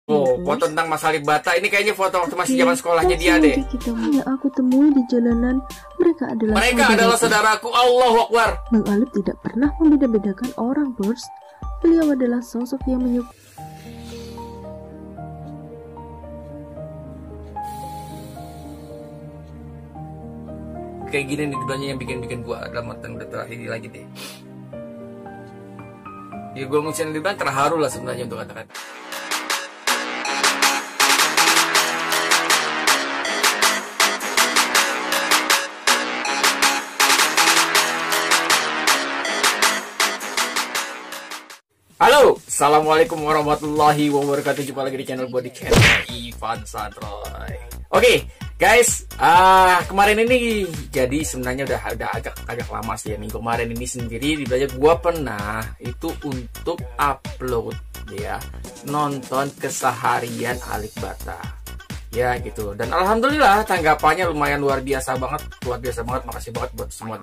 Oh, foto tentang Mas Alif Bata. Ini kayaknya foto waktu masih zaman sekolahnya dia deh. Yang aku temui di jalanan, mereka adalah saudaraku. Allahu Akbar. Bang Alif tidak pernah membeda-bedakan orang, bos. Beliau adalah sosok yang menyukai. Kayak gini nih duanya yang bikin gua dalam matang udah terakhir ini lagi deh. Ya gua ngucapin di terharu lah sebenarnya untuk kata-kata. Halo, assalamualaikum warahmatullahi wabarakatuh. Jumpa lagi di channel Body Channel Ivan Santroy. Oke, guys, kemarin ini jadi sebenarnya udah agak lama sih ya. Minggu kemarin ini sendiri dibaca gua pernah itu untuk upload ya nonton keseharian Alif Bata. Ya gitu, dan alhamdulillah tanggapannya lumayan luar biasa banget. Makasih banget buat semua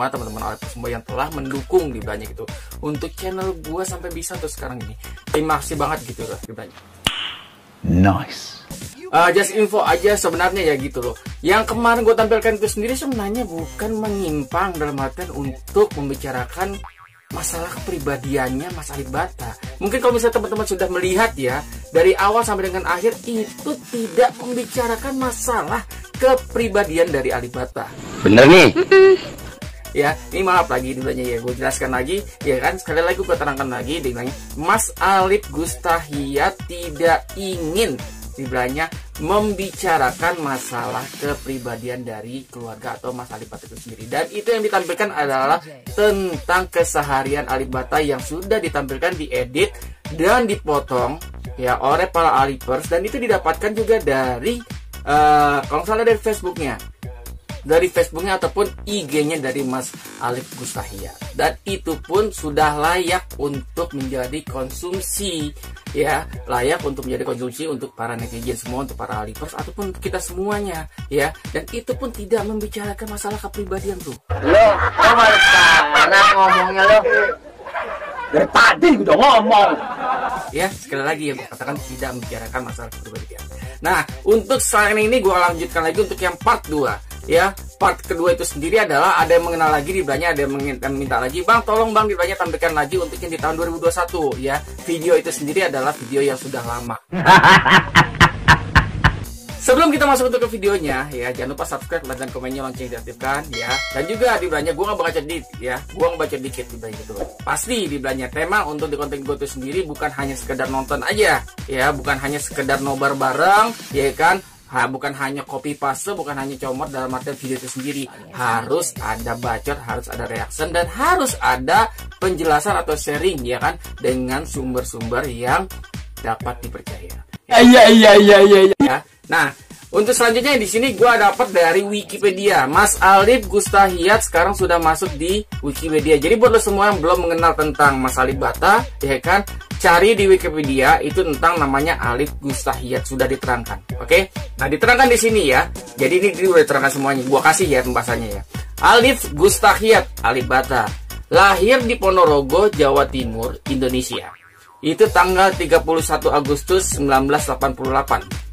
teman-teman Alif semua yang telah mendukung di banyak gitu untuk channel gua sampai bisa tuh sekarang ini. Terima kasih banget gitu loh di banyak. Nice. Just info aja sebenarnya ya gitu loh. Yang kemarin gue tampilkan itu sendiri sebenarnya bukan menyimpang dalam artian untuk membicarakan masalah kepribadiannya Mas Alif Bata. Mungkin kalau misalnya teman-teman sudah melihat ya, dari awal sampai dengan akhir itu tidak membicarakan masalah kepribadian dari Alif Bata. Bener nih. Ya, ini maaf lagi dulunya ya, gue jelaskan lagi ya kan, sekali lagi gue terangkan lagi dibilangnya Mas Alif Gustahiyat tidak ingin dibilangnya membicarakan masalah kepribadian dari keluarga atau Mas Alif Bata itu sendiri. Dan itu yang ditampilkan adalah tentang keseharian Alif Bata yang sudah ditampilkan, diedit dan dipotong ya oleh para Alifers, dan itu didapatkan juga dari kalau salah dari Facebooknya ataupun IG-nya dari Mas Alif Gustahiyat, dan itu pun sudah layak untuk menjadi konsumsi ya, layak untuk menjadi konsumsi untuk para netizen semua, untuk para Alifers ataupun untuk kita semuanya ya, dan itu pun tidak membicarakan masalah kepribadian tuh. Lo mana ngomongnya lo? Dari tadi udah ngomong. Ya, sekali lagi ya, gue katakan tidak membicarakan masalah kepribadian. Nah, untuk saat ini gue lanjutkan lagi untuk yang part 2 ya. Part kedua itu sendiri adalah ada yang mengenal lagi di belakangnya, ada yang minta lagi, Bang tolong Bang di belakangnya tampilkan lagi untuk yang di tahun 2021 ya. Video itu sendiri adalah video yang sudah lama. Sebelum kita masuk untuk ke videonya ya, jangan lupa subscribe, like, dan komennya lonceng diaktifkan ya. Dan juga di belakangnya gue nggak baca dikit ya, gue baca dikit di belakangnya itu. Pasti di belakangnya tema untuk di konten gue itu sendiri bukan hanya sekedar nonton aja ya, bukan hanya sekedar nobar bareng ya kan. Bukan hanya copy paste, bukan hanya comot dalam artian video itu sendiri. Harus ada bacot, harus ada reaction, dan harus ada penjelasan atau sharing ya kan, dengan sumber-sumber yang dapat dipercaya. Iya. Ya. Nah, untuk selanjutnya di sini gue dapat dari Wikipedia. Mas Alif Gustahiyat sekarang sudah masuk di Wikipedia. Jadi buat lo semua yang belum mengenal tentang Mas Alif Bata, ya kan, cari di Wikipedia itu tentang namanya Alif Gustahiyat, sudah diterangkan. Oke? Nah, diterangkan di sini ya. Jadi ini udah diterangkan semuanya. Gua kasih ya pembahasannya ya. Alif Gustahiyat Alif Bata lahir di Ponorogo, Jawa Timur, Indonesia. Itu tanggal 31 Agustus 1988.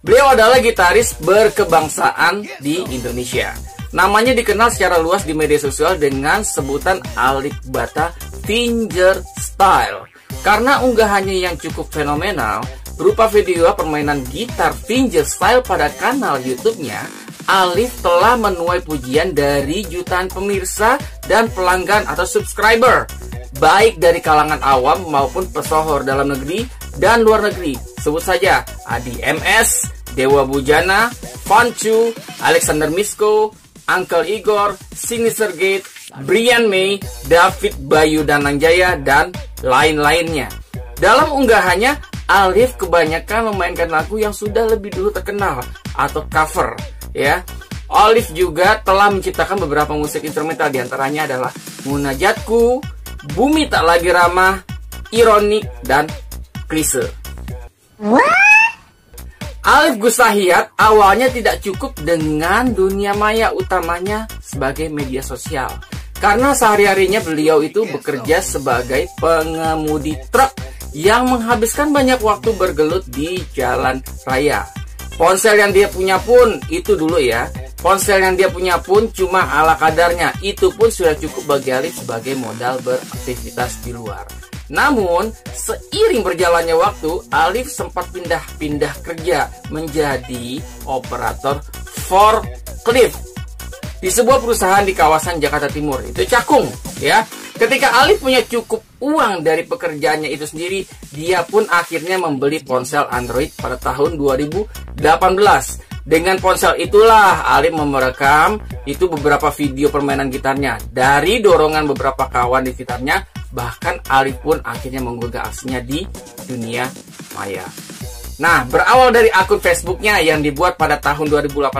Beliau adalah gitaris berkebangsaan di Indonesia. Namanya dikenal secara luas di media sosial dengan sebutan Alif Bata Fingerstyle. Karena unggahannya yang cukup fenomenal, berupa video permainan gitar fingerstyle pada kanal YouTube-nya, Alif telah menuai pujian dari jutaan pemirsa dan pelanggan atau subscriber, baik dari kalangan awam maupun pesohor dalam negeri dan luar negeri. Sebut saja Adi MS, Dewa Bujana, Fancu, Alexander Misko, Uncle Igor, Sinister Gate, Brian May, David Bayu Danangjaya, dan lain-lainnya. Dalam unggahannya, Alif kebanyakan memainkan lagu yang sudah lebih dulu terkenal atau cover ya. Alif juga telah menciptakan beberapa musik instrumental, diantaranya adalah Munajatku, Bumi Tak Lagi Ramah, Ironik, dan Klise. Alif Gustahiyat awalnya tidak cukup dengan dunia maya, utamanya sebagai media sosial. Karena sehari-harinya beliau itu bekerja sebagai pengemudi truk yang menghabiskan banyak waktu bergelut di jalan raya. Ponsel yang dia punya pun itu dulu ya. Ponsel yang dia punya pun cuma ala kadarnya. Itu pun sudah cukup bagi Alif sebagai modal beraktivitas di luar. Namun, seiring berjalannya waktu, Alif sempat pindah-pindah kerja menjadi operator forklift di sebuah perusahaan di kawasan Jakarta Timur. Itu Cakung, ya. Ketika Alif punya cukup uang dari pekerjaannya itu sendiri, dia pun akhirnya membeli ponsel Android pada tahun 2018. Dengan ponsel itulah Alif merekam itu beberapa video permainan gitarnya. Dari dorongan beberapa kawan di sekitarnya, bahkan Alif pun akhirnya menggugah aksinya di dunia maya. Nah, berawal dari akun Facebooknya yang dibuat pada tahun 2018,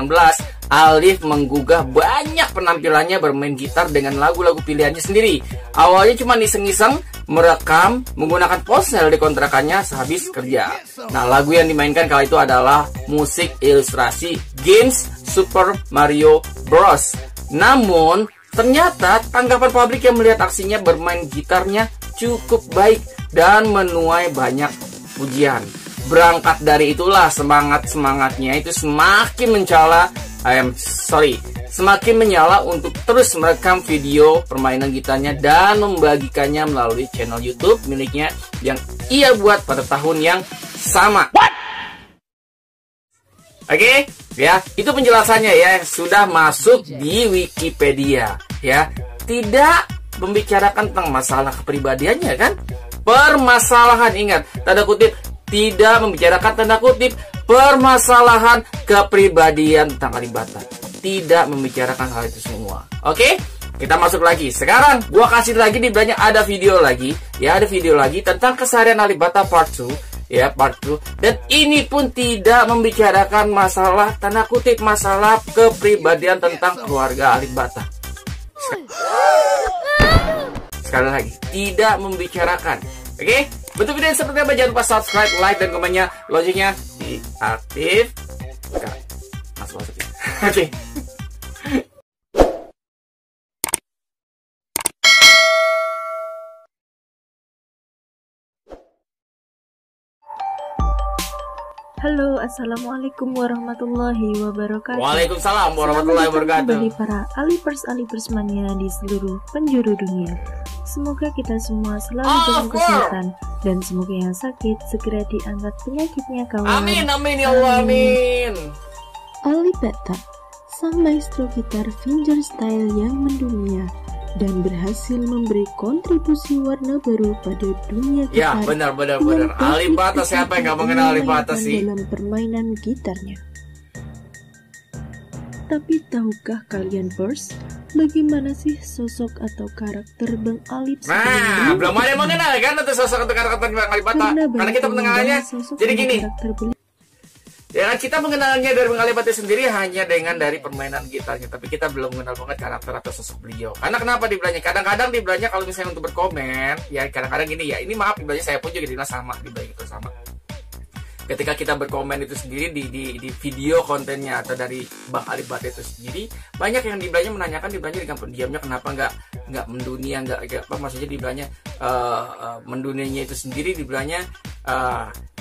Alif menggugah banyak penampilannya bermain gitar dengan lagu-lagu pilihannya sendiri. Awalnya cuma iseng-iseng merekam menggunakan ponsel di kontrakannya sehabis kerja. Nah, lagu yang dimainkan kala itu adalah musik ilustrasi games Super Mario Bros. Namun, ternyata tanggapan publik yang melihat aksinya bermain gitarnya cukup baik dan menuai banyak pujian. Berangkat dari itulah semangatnya itu semakin menyala untuk terus merekam video permainan gitarnya dan membagikannya melalui channel YouTube miliknya yang ia buat pada tahun yang sama. Oke, ya, itu penjelasannya ya, sudah masuk di Wikipedia ya. Tidak membicarakan tentang masalah kepribadiannya kan? Permasalahan, ingat, tanda kutip, tidak membicarakan tanda kutip permasalahan kepribadian tentang Alibata. Tidak membicarakan hal itu semua. Oke? Kita masuk lagi. Sekarang gua kasih lagi di banyak ada video lagi, ya, ada video lagi tentang keseharian Alibata part 2, ya, part 2. Dan ini pun tidak membicarakan masalah tanda kutip masalah kepribadian tentang keluarga Alibata. Sekali lagi, tidak membicarakan. Oke? Bentuk video seperti apa? Jangan lupa subscribe, like, dan komennya. Loncengnya diaktifkan. Masuk ya. Oke. Halo, assalamualaikum warahmatullahi wabarakatuh. Waalaikumsalam warahmatullahi wabarakatuh. Bagi para Alipers mania di seluruh penjuru dunia, semoga kita semua selalu dalam kesehatan dan semoga yang sakit segera diangkat penyakitnya kawan. Amin, amin ya Allah, amin. Alibata, sang maestro gitar fingerstyle yang mendunia dan berhasil memberi kontribusi warna baru pada dunia gitar. Ya, benar. Alibata, siapa yang nggak mengenal Alibata sih? Dalam permainan gitarnya. Tapi tahukah kalian, Pers, bagaimana sih sosok atau karakter Bang Alip? Nah, belum ada yang mengenal kan atau sosok atau karakter Bang Alibata? Karena kita pendengarannya. Jadi gini. Ya kan, kita mengenalnya dari Bang Alibata sendiri hanya dengan dari permainan gitarnya, tapi kita belum mengenal banget karakter atau sosok beliau. Karena kenapa dibelanya? Kadang-kadang dibelanya kalau misalnya untuk berkomen, ya kadang-kadang gini ya, ini maaf dibelanya saya pun juga dibilang sama, dibelanya itu sama. Ketika kita berkomen itu sendiri di video kontennya atau dari Bang Alibata itu sendiri, banyak yang dibelanya menanyakan dibelanya dengan pendiamnya kenapa nggak mendunia, nggak apa maksudnya dibelanya mendunianya itu sendiri dibelanya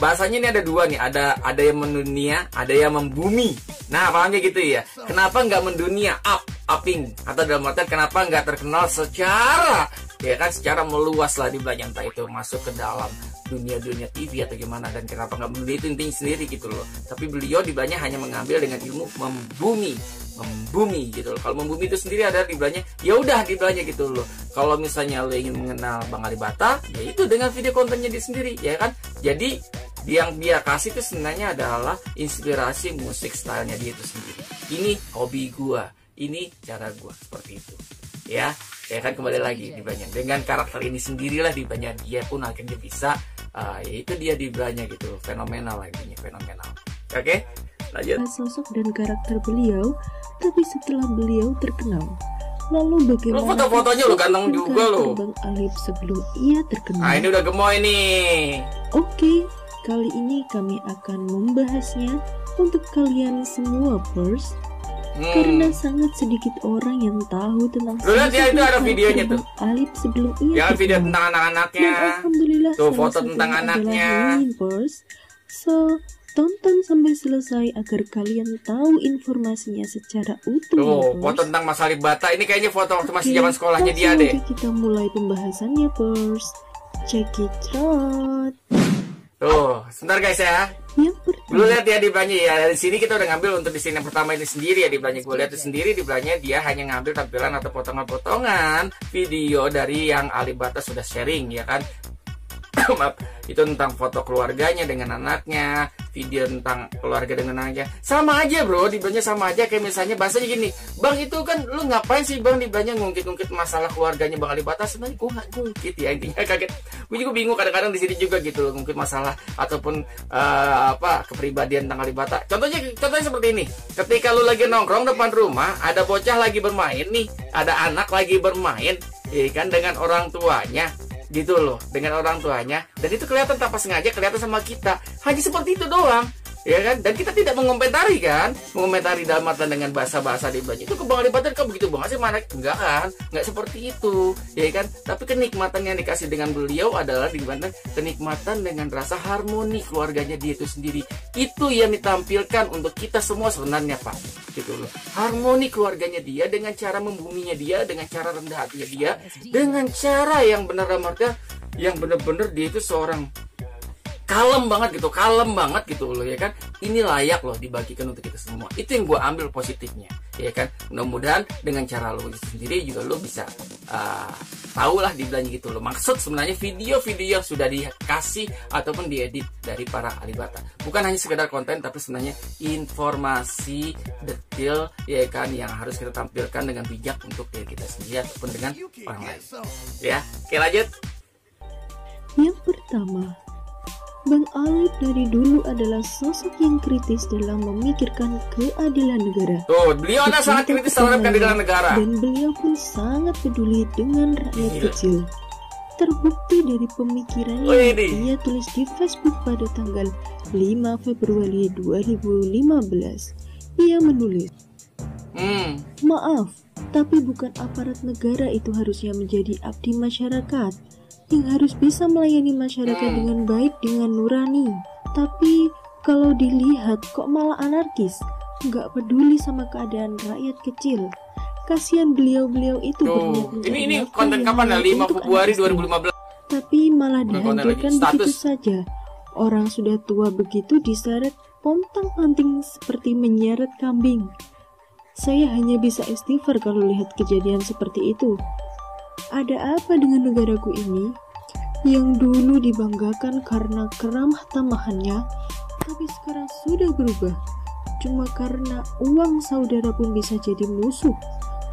bahasanya ini ada dua nih, ada yang mendunia, ada yang membumi. Nah, pahamnya gitu ya. Kenapa nggak mendunia, upping, atau dalam artian kenapa nggak terkenal secara ya kan secara meluas lah dibelanya, entah itu masuk ke dalam dunia TV atau gimana, dan kenapa nggak mendunia itu intinya sendiri gitu loh. Tapi beliau dibelanya hanya mengambil dengan ilmu membumi gitu loh. Kalau membumi itu sendiri ada dibelanya, ya udah dibelanya gitu loh. Kalau misalnya lo ingin mengenal Bang Alibata, ya itu dengan video kontennya dia sendiri, ya kan. Jadi yang dia kasih itu sebenarnya adalah inspirasi musik stylenya dia itu sendiri. Ini hobi gua, ini cara gua, seperti itu. Ya kan, kembali lagi dibelanya dengan karakter ini sendirilah dibelanya dia pun akhirnya bisa yaitu dia dibelanya gitu, fenomenal lagi, fenomenal. Oke, lanjut. Sosok dan karakter beliau, tapi setelah beliau terkenal, lalu bagaimana? Lo foto-fotonya lo ganteng juga lo. Bang Alip sebelum ia terkenal. Nah, ini udah gemoy nih. Oke, kali ini kami akan membahasnya untuk kalian semua, Pers. Karena sangat sedikit orang yang tahu tentang Lu lihat ya, itu ada videonya tuh. Alip sebelum ia Ya video terkenal. tentang anak-anaknya. Dan alhamdulillah Tuh salah foto satunya tentang adalah anaknya. Wimpers. So, tonton sampai selesai agar kalian tahu informasinya secara utuh. Tuh ya, foto Pers. tentang Mas Alip Bata. Ini kayaknya foto waktu masih Oke, zaman sekolahnya dia langsung deh. aja kita mulai pembahasannya, Pers. Check it out. Tuh, sebentar guys ya. Yang pertama, Lu lihat ya di belanja ya. Dari sini kita udah ngambil untuk di sini yang pertama ini sendiri ya di belanja. Gue lihat itu sendiri di belanja dia hanya ngambil tampilan atau potongan-potongan video dari yang Alip Bata sudah sharing ya kan. Maaf, itu tentang foto keluarganya dengan anaknya, video tentang keluarga dengan anaknya. Sama aja bro, di belanja sama aja kayak misalnya bahasanya gini, Bang itu kan lu ngapain sih Bang di belanja ngungkit-ngungkit masalah keluarganya Bang Alip Bata? Sebenarnya gue nggak ngungkit ya, intinya kaget. Gue juga bingung kadang-kadang di sini juga gitu loh, ngungkit masalah ataupun kepribadian tentang Alip Bata. Contohnya seperti ini, ketika lu lagi nongkrong depan rumah, ada bocah lagi bermain nih, ada anak lagi bermain, ya kan dengan orang tuanya. Gitu loh, dengan orang tuanya, dan itu kelihatan tanpa sengaja kelihatan sama kita, hanya seperti itu doang ya kan, dan kita tidak mengomentari dalam artian dengan bahasa-bahasa di belanja itu ke Bang Alip Bata kok begitu Bang sih mana, enggak kan, enggak seperti itu ya kan, tapi kenikmatan yang dikasih dengan beliau adalah kenikmatan dengan rasa harmoni keluarganya dia itu sendiri, itu yang ditampilkan untuk kita semua sebenarnya Pak, gitu loh, harmoni keluarganya dia dengan cara membuminya dia, dengan cara rendah hatinya dia, dengan cara yang benar-benar dia itu seorang kalem banget gitu loh ya kan, ini layak loh dibagikan untuk kita semua, itu yang gue ambil positifnya ya kan, mudah-mudahan dengan cara lo sendiri juga lo bisa tahu lah di belanja gitu loh, maksud sebenarnya video-video yang sudah dikasih ataupun diedit dari para Alip Bata bukan hanya sekedar konten, tapi sebenarnya informasi detail ya kan yang harus kita tampilkan dengan bijak untuk diri kita sendiri ataupun dengan orang lain ya. Oke lanjut. yang pertama, Bang Alip dari dulu adalah sosok yang kritis dalam memikirkan keadilan negara. Tuh, beliau ada sangat kritis terhadap keadilan negara. Dan beliau pun sangat peduli dengan rakyat kecil. Terbukti dari pemikirannya yang ia tulis di Facebook pada tanggal 5 Februari 2015. Ia menulis, maaf, tapi bukan aparat negara itu harusnya menjadi abdi masyarakat yang harus bisa melayani masyarakat dengan baik, dengan nurani. Tapi kalau dilihat kok malah anarkis, nggak peduli sama keadaan rakyat kecil. Kasihan beliau-beliau itu berniat mencari ini nafkah konten yang kapan ya? layak 5 untuk Februari anak 2015. tapi malah dihancurkan begitu Status. saja. Orang sudah tua begitu diseret pontang-panting seperti menyeret kambing. Saya hanya bisa istighfar kalau lihat kejadian seperti itu. Ada apa dengan negaraku ini yang dulu dibanggakan karena keramah tamahannya, tapi sekarang sudah berubah cuma karena uang saudara pun bisa jadi musuh.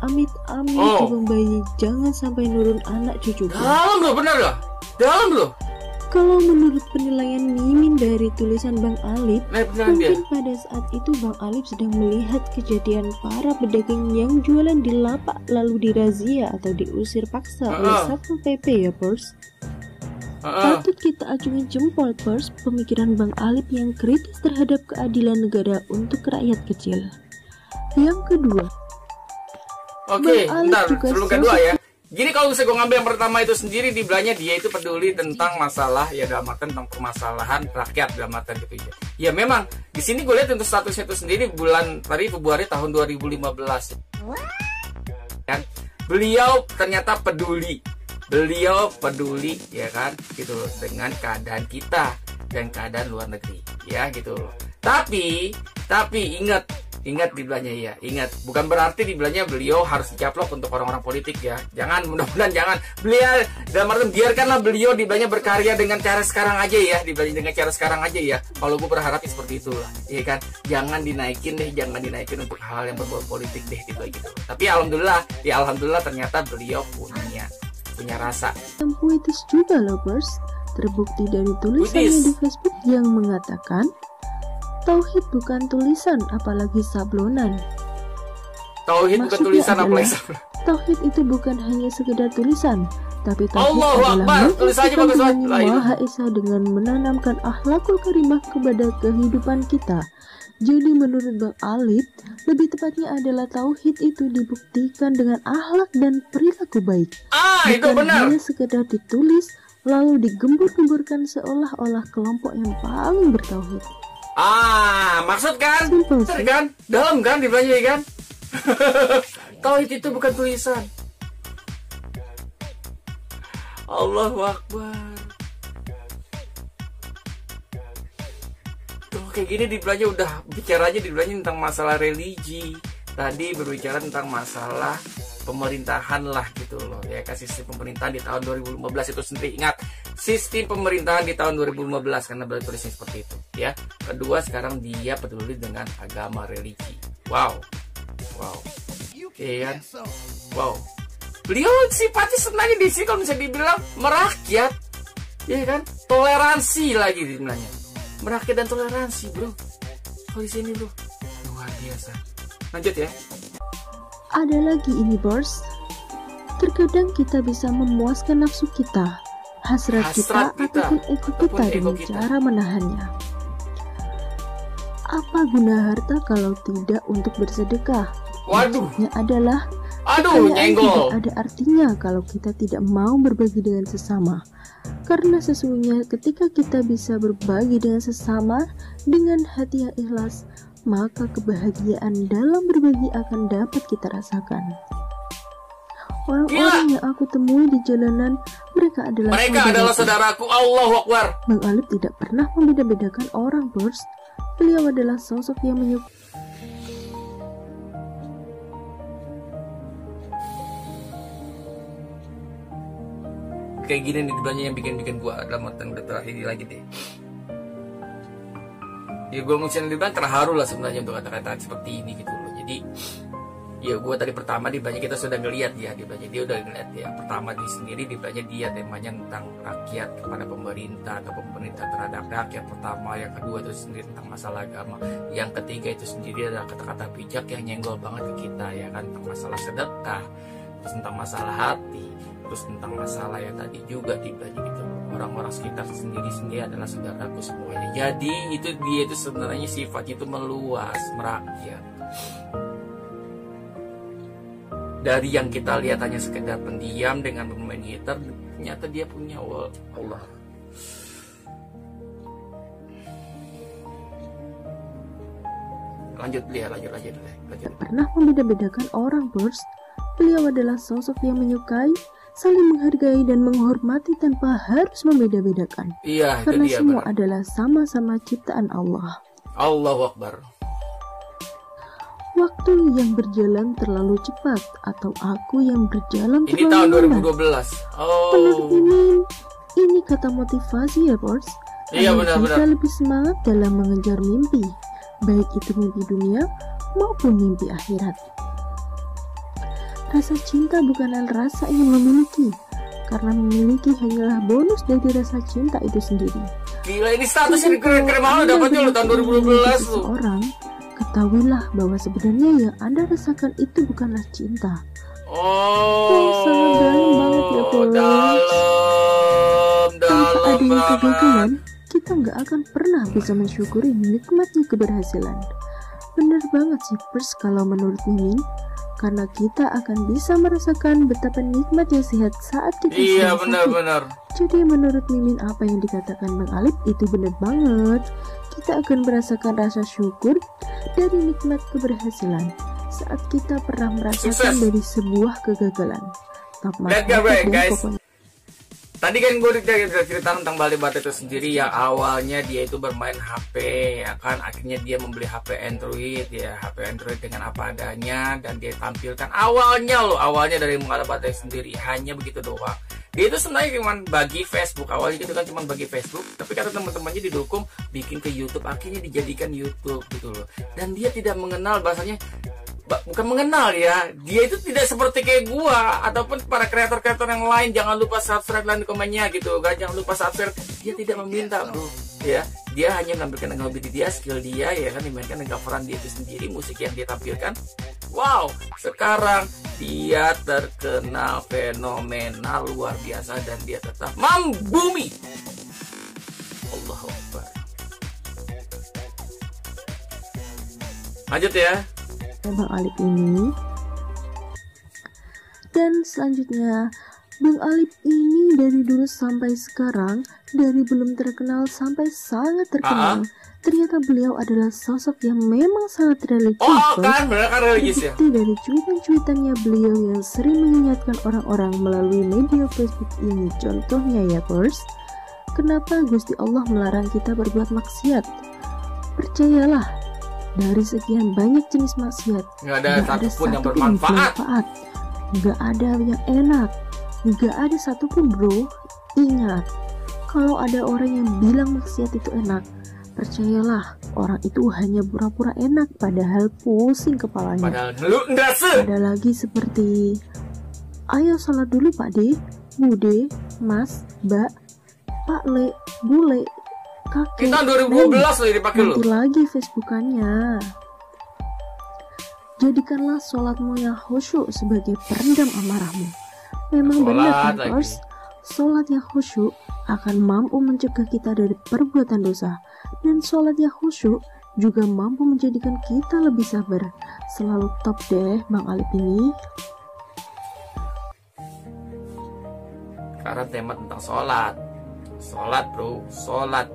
Amit-amit Bang Bayi, jangan sampai nurun anak cucuku. Dalam loh, benar loh, dalam loh. Kalau menurut penilaian Mimin dari tulisan Bang Alip, mungkin dia. pada saat itu Bang Alip sedang melihat kejadian para pedagang yang jualan di lapak lalu dirazia atau diusir paksa oleh Satpol PP ya, Pers. Patut kita acungin jempol, Pers, pemikiran Bang Alip yang kritis terhadap keadilan negara untuk rakyat kecil. Yang kedua, Oke, Bang Alip bentar, juga sebelum kedua ya. Gini kalau misalnya gue ngambil yang pertama itu sendiri di belanja, dia itu peduli tentang masalah ya dalam artian tentang permasalahan rakyat dalam artian gitu ya. Ya memang di sini gue lihat untuk statusnya itu sendiri bulan Februari tahun 2015. Kan beliau ternyata peduli. Beliau peduli ya kan gitu loh dengan keadaan kita dan keadaan luar negeri ya gitu loh. Tapi ingat di belanja ya, ingat bukan berarti di belanja beliau harus dicaplok untuk orang-orang politik ya. Jangan, mudah-mudahan jangan. Beliau dalam artian biarkanlah beliau di belanja berkarya dengan cara sekarang aja ya, di belanja dengan cara sekarang aja ya. Kalau gue berharap seperti itulah, ya kan. Jangan dinaikin untuk hal yang berbau politik deh gitu. Tapi alhamdulillah ternyata beliau punya rasa. yang puitis juga loh, Pers. Terbukti dari tulisannya di Facebook yang mengatakan, Tauhid bukan tulisan, apalagi sablonan. Tauhid bukan tulisan, apalagi sablonan. Tauhid itu bukan hanya sekedar tulisan, tapi Tauhid Allahu adalah Akbar, tulisannya bagus banget. Maha Esa dengan menanamkan akhlakul karimah kepada kehidupan kita, Jadi menurut Bang Alip, lebih tepatnya adalah tauhid itu dibuktikan dengan akhlak dan perilaku baik. Itu Bukan benar. hanya sekedar ditulis lalu digembur-gemburkan seolah-olah kelompok yang paling bertauhid. Maksud kan? Simple Bener sih. kan? Dalam kan dibelanjai kan? Tauhid itu bukan tulisan. Allahu Akbar. Tuh kayak gini dibelanjai udah bicara aja dibelanjai tentang masalah religi. Tadi berbicara tentang masalah pemerintahan lah gitu loh ya kan, sistem pemerintahan di tahun 2015 itu sendiri. Ingat, sistem pemerintahan di tahun 2015 karena beliau tulisnya seperti itu ya. Kedua, sekarang dia peduli dengan agama religi. Wow kan, wow, beliau sifatnya sebenarnya di sini kalau bisa dibilang merakyat ya kan, toleransi lagi sebenarnya, merakyat dan toleransi bro. Kalau di sini bro luar biasa. Lanjut ya. Ada lagi ini bos, terkadang kita bisa memuaskan nafsu kita, hasrat kita ataupun ego kita dengan cara menahannya. Apa guna harta kalau tidak untuk bersedekah? Waduh. Maksudnya adalah Aduh, nyenggol. tidak ada artinya kalau kita tidak mau berbagi dengan sesama. Karena sesungguhnya ketika kita bisa berbagi dengan sesama dengan hati yang ikhlas, maka kebahagiaan dalam berbagi akan dapat kita rasakan. Orang-orang yang aku temui di jalanan, mereka adalah saudaraku. Allahu Akbar. Bang Alip tidak pernah membeda-bedakan orang, bos. Beliau adalah sosok yang menyukai. Kayak gini nih banyak yang bikin gua dalam artian udah terakhir ini lagi deh. Ya gua mungkin dibilang terharu lah sebenarnya untuk kata-kata seperti ini gitu loh. Jadi ya gua tadi pertama di banyak kita sudah ngelihat ya, di banyak dia udah ngelihat ya. Pertama di sendiri di banyak dia temanya tentang rakyat kepada pemerintah atau pemerintah terhadap rakyat pertama. Yang kedua itu sendiri tentang masalah agama. Yang ketiga itu sendiri adalah kata-kata bijak yang nyenggol banget ke kita ya kan, tentang masalah sedekah, terus tentang masalah hati, terus tentang masalah yang tadi juga dibagi gitu, orang-orang sekitar sendiri adalah saudaraku semuanya. Jadi itu dia itu sebenarnya sifatnya itu meluas, merakyat. Dari yang kita lihat hanya sekedar pendiam dengan bermain gitar, ternyata dia punya Allah. Lanjut. Tak pernah membeda-bedakan orang, bos. Beliau adalah sosok yang menyukai, saling menghargai dan menghormati tanpa harus membeda-bedakan. Iya, karena dia, semua benar. adalah sama-sama ciptaan Allah. Allahu Akbar. Waktu yang berjalan terlalu cepat atau aku yang berjalan Ini terlalu tahun lambat. 2012. Menurut ini kata motivasi ya, bos. Iya, Agar benar-benar. kita lebih semangat dalam mengejar mimpi, baik itu mimpi dunia maupun mimpi akhirat. Rasa cinta bukanlah rasa yang memiliki, karena memiliki hanyalah bonus dari rasa cinta itu sendiri. Gila, ini statusnya keren banget Anda dapatnya lo tahun 2012 lo. seseorang, ketahuilah bahwa sebenarnya yang Anda rasakan itu bukanlah cinta. Sangat dalam banget ya, bos. Tanpa adanya kegagalan, kita nggak akan pernah bisa mensyukuri nikmatnya keberhasilan. Benar banget sih, Pers, kalau menurut Mimin. Karena kita akan bisa merasakan betapa nikmatnya sehat saat kita Iya, sedang sakit. benar. Jadi menurut Mimin apa yang dikatakan Bang Alip itu benar banget. Kita akan merasakan rasa syukur dari nikmat keberhasilan saat kita pernah merasakan Sukses. dari sebuah kegagalan. Top Let's go, market deh guys. pokoknya. Tadi kan gue udah cerita tentang Bali Bata itu sendiri yang awalnya dia itu bermain HP ya kan, akhirnya dia membeli HP Android ya, HP Android dengan apa adanya dan dia tampilkan awalnya dari Bali Bata sendiri hanya begitu doang. Dia itu sebenarnya cuma bagi Facebook, awalnya gitu kan cuma bagi Facebook, tapi kata teman-temannya didukung bikin ke YouTube, akhirnya dijadikan YouTube gitu loh. Dan dia tidak mengenal bahasanya, bukan mengenal ya, dia itu tidak seperti kayak gua ataupun para kreator-kreator yang lain. Jangan lupa subscribe dan komennya gitu kan, jangan lupa subscribe. Dia tidak meminta bro ya, dia hanya menampilkan dengan hobi dia, skill dia ya kan, dimainkan dengan coveran dia itu sendiri, musik yang dia tampilkan. Wow, sekarang dia terkenal fenomenal luar biasa dan dia tetap membumi. Allahu Akbar. Lanjut ya. Bang Alip ini. Dan selanjutnya, Bang Alip ini dari dulu sampai sekarang, dari belum terkenal sampai sangat terkenal, ternyata beliau adalah sosok yang memang sangat religius. Oh kan, benar kan religius ya. Terbukti dari cuitan-cuitannya beliau yang sering mengingatkan orang-orang melalui media Facebook ini. Contohnya ya bos, kenapa Gusti Allah melarang kita berbuat maksiat? Percayalah, dari sekian banyak jenis maksiat, nggak ada satupun yang bermanfaat. Nggak ada yang enak, nggak ada satupun bro. Ingat, kalau ada orang yang bilang maksiat itu enak, percayalah, orang itu hanya pura-pura enak, padahal pusing kepalanya. Padahal lu ndase. Ada lagi seperti, ayo salat dulu Pak D, Bude, Mas, Mbak, Pak Le, Bule, Kakek. Kita 2012 loh dipakai lu. Nanti lagi Facebookannya. Jadikanlah sholatmu yang khusyuk sebagai peredam amarahmu. Memang benar kan bos, sholat yang khusyuk akan mampu mencegah kita dari perbuatan dosa, dan sholat yang khusyuk juga mampu menjadikan kita lebih sabar. Selalu top deh Bang Alip ini. Karena tema tentang sholat. Sholat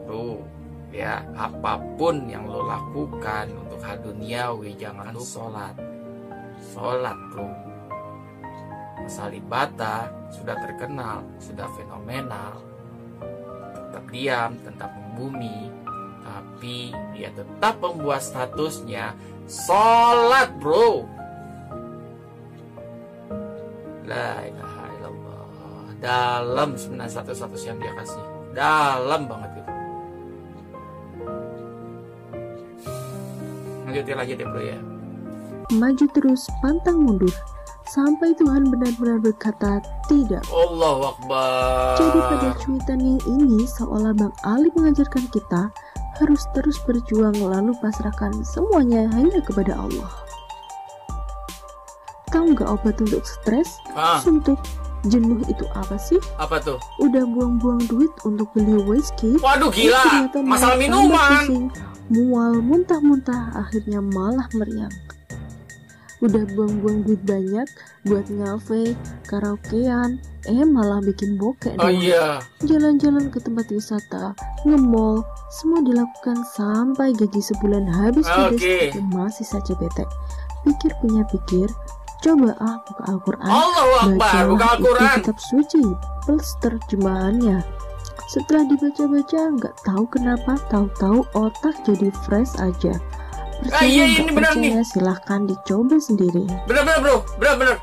bro. Ya, apapun yang lo lakukan untuk hal duniawi, jangan lupa sholat bro. Masalah ibadah sudah terkenal, sudah fenomenal, tetap diam, tetap membumi, tapi dia tetap membuat statusnya sholat bro. La ilaha illallah. Dalam sebenarnya status yang dia kasih, dalam banget gitu. Lanjut ya bro ya. Maju terus, pantang mundur, sampai Tuhan benar-benar berkata tidak. Allahu Akbar. Jadi pada cuitan yang ini seolah Bang Alip mengajarkan kita harus terus berjuang, lalu pasrahkan semuanya hanya kepada Allah. Tahu nggak obat untuk stres, suntuk, jenuh itu apa sih? Apa tuh? Udah buang-buang duit untuk beli whiskey. Waduh gila, masalah minuman. Pusing, mual, muntah-muntah, akhirnya malah meriang. Udah buang-buang duit banyak buat ngafe, karaokean, malah bikin bokek dong. Iya. Jalan-jalan ke tempat wisata, nge-mall, semua dilakukan sampai gaji sebulan habis tapi masih saja bete. Pikir punya pikir, coba buka Al-Quran, buka Al-Quran. Itu kitab suci plus terjemahannya. Setelah dibaca-baca, nggak tahu kenapa, tahu-tahu otak jadi fresh aja. Percaya ini benar nih. Silahkan dicoba sendiri. Benar bro, benar.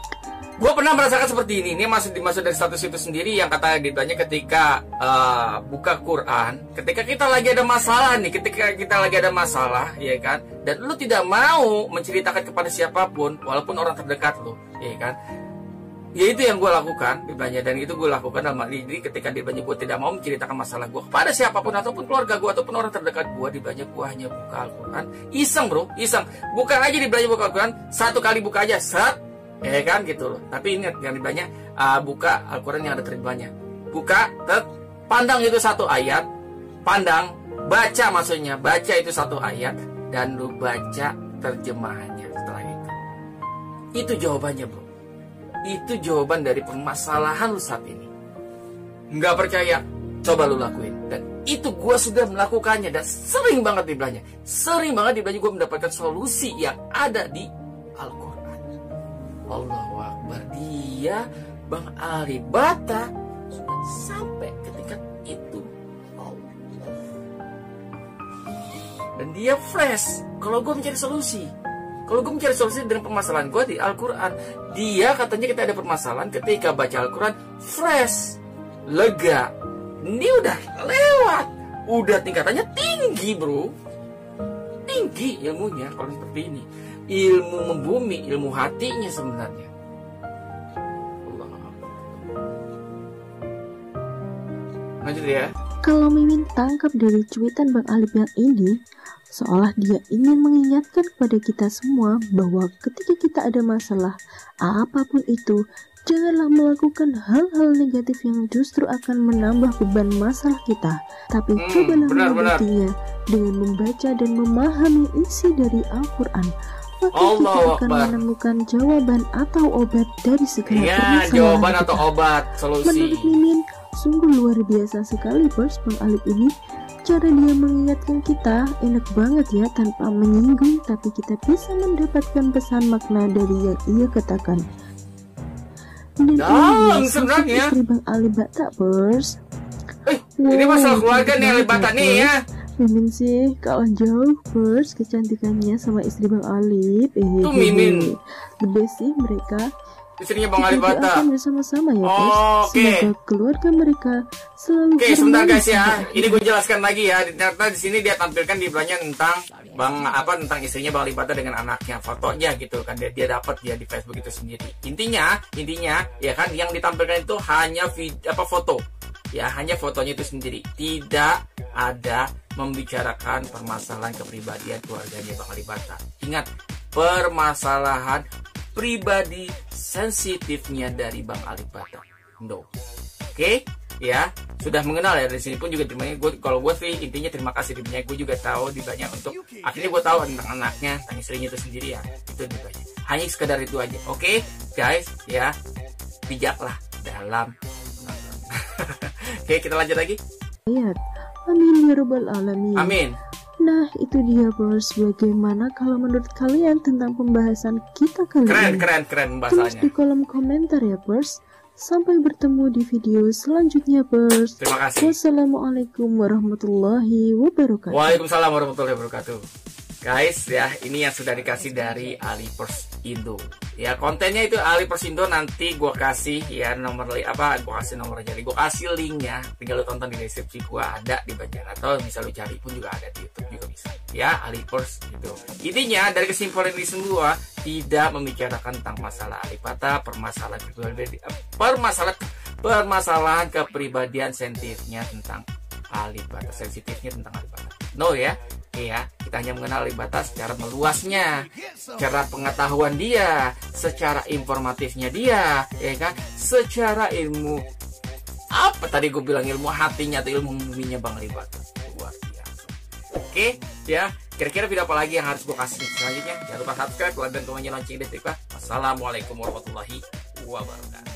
Gue pernah merasakan seperti ini. Ini dimaksud dari status itu sendiri yang kata ditanya ketika buka Quran, ketika kita lagi ada masalah nih, ya kan, dan lu tidak mau menceritakan kepada siapapun, walaupun orang terdekat lu, ya kan. Ya itu yang gue lakukan dibanyak, dan itu gue lakukan dalam diri ketika dibanyak gue tidak mau menceritakan masalah gue kepada siapapun ataupun keluarga gue ataupun orang terdekat gue. Dibanyak gue hanya buka Al-Quran, iseng bro, buka aja dibanyak buka Al-Quran, satu kali buka aja set, ya kan gitu loh. Tapi ingat yang dibanyak buka Al-Quran yang ada terjemahannya, buka, pandang itu satu ayat, baca maksudnya, baca itu satu ayat dan lu baca terjemahannya setelah itu jawabannya bro. Itu jawaban dari permasalahan lu saat ini. Nggak percaya, coba lu lakuin. Dan itu gue sudah melakukannya, dan sering banget dibelanya. Gue mendapatkan solusi yang ada di Al-Quran. Allahu Akbar. Dia Bang Alip Bata sudah sampai ke tingkat itu. Allah. Dan dia fresh kalau gue mencari solusi. Dengan permasalahan gue di Al-Quran. Dia katanya kita ada permasalahan, ketika baca Al-Quran fresh, lega. Ini udah lewat, udah tingkatannya tinggi bro, tinggi ilmunya. Kalau seperti ini, ilmu membumi, ilmu hatinya sebenarnya. Allah. Lanjut ya. Kalau Mimin tangkap dari cuitan Bang Alip yang ini, seolah dia ingin mengingatkan kepada kita semua bahwa ketika kita ada masalah, apapun itu, Janganlah melakukan hal-hal negatif yang justru akan menambah beban masalah kita. Tapi cobalah mengobatinya dengan membaca dan memahami isi dari Al-Quran. Maka kita akan menemukan jawaban atau obat dari segala permasalahan jawaban kita. atau obat, solusi. Menurut Mimin, sungguh luar biasa sekali Bers Bang Alip ini. Cara dia mengingatkan kita enak banget ya, tanpa menyinggung, tapi kita bisa mendapatkan pesan makna dari yang ia katakan. Dan ini sebenarnya istri Bang Alip Batak Bers. Ini masalah keluarga nih Alip Batak nih ya. Mimin sih kalah jauh Bers kecantikannya sama istri Bang Alip. Tuh Mimin the best sih mereka. Istrinya Bang Alip Batak bersama-sama ya Bers. Semoga keluarga mereka selalu sebentar guys ya. Ini gue jelaskan lagi ya. Ternyata di sini dia tampilkan di belanya tentang tentang istrinya Bang Alip Batak dengan anaknya, fotonya gitu kan, dia dapat ya di Facebook itu sendiri. Intinya ya kan, yang ditampilkan itu hanya foto. Ya, hanya fotonya itu sendiri. Tidak ada membicarakan permasalahan kepribadian keluarganya Bang Alip Batak. Ingat, permasalahan pribadi sensitifnya dari Bang Alip Batak. No. Oke? Ya, sudah mengenal ya. Dari sini pun juga kalau gue sih intinya terima kasih dimanya. Gue juga tahu banyak untuk akhirnya gue tahu tentang anaknya, tentang istrinya itu sendiri ya. Itu banyak. Hanya sekedar itu aja. Oke, guys, ya. Bijaklah dalam menonton. Oke, kita lanjut lagi. Ayat. Amin ya rabbal alamin. Amin. Nah, itu dia Bers. Bagaimana kalau menurut kalian tentang pembahasan kita kali ini? Keren Tulis bahasanya. di kolom komentar ya Bers. Sampai bertemu di video selanjutnya Bers. Terima kasih. Wassalamualaikum warahmatullahi wabarakatuh. Waalaikumsalam warahmatullahi wabarakatuh. Guys ya, ini yang sudah dikasih dari Alipers Indo. Ya, kontennya itu Alipers Indo, nanti gue kasih ya gue kasih nomornya, gue kasih linknya, tinggal lu tonton di deskripsi, gue ada di bagian, atau bisa lu cari pun juga ada di YouTube juga bisa. Ya, Alipers Indo. Intinya dari kesimpulan ini semua tidak membicarakan tentang masalah Alip Batak, permasalahan kepribadian sensitifnya tentang Alip Batak, No ya. Ya, kita hanya mengenal Alip Batak secara meluasnya, secara pengetahuan dia, secara informatifnya dia, ya kan, secara ilmu tadi gue bilang, ilmu hatinya atau ilmu buminya Bang Alip Batak luar biasa. Oke, ya, kira-kira video apa lagi yang harus gue kasih selanjutnya? Jangan lupa subscribe, like, dan komennya lonceng detik. Wassalamualaikum warahmatullahi wabarakatuh.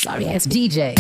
Sorry, it's DJ.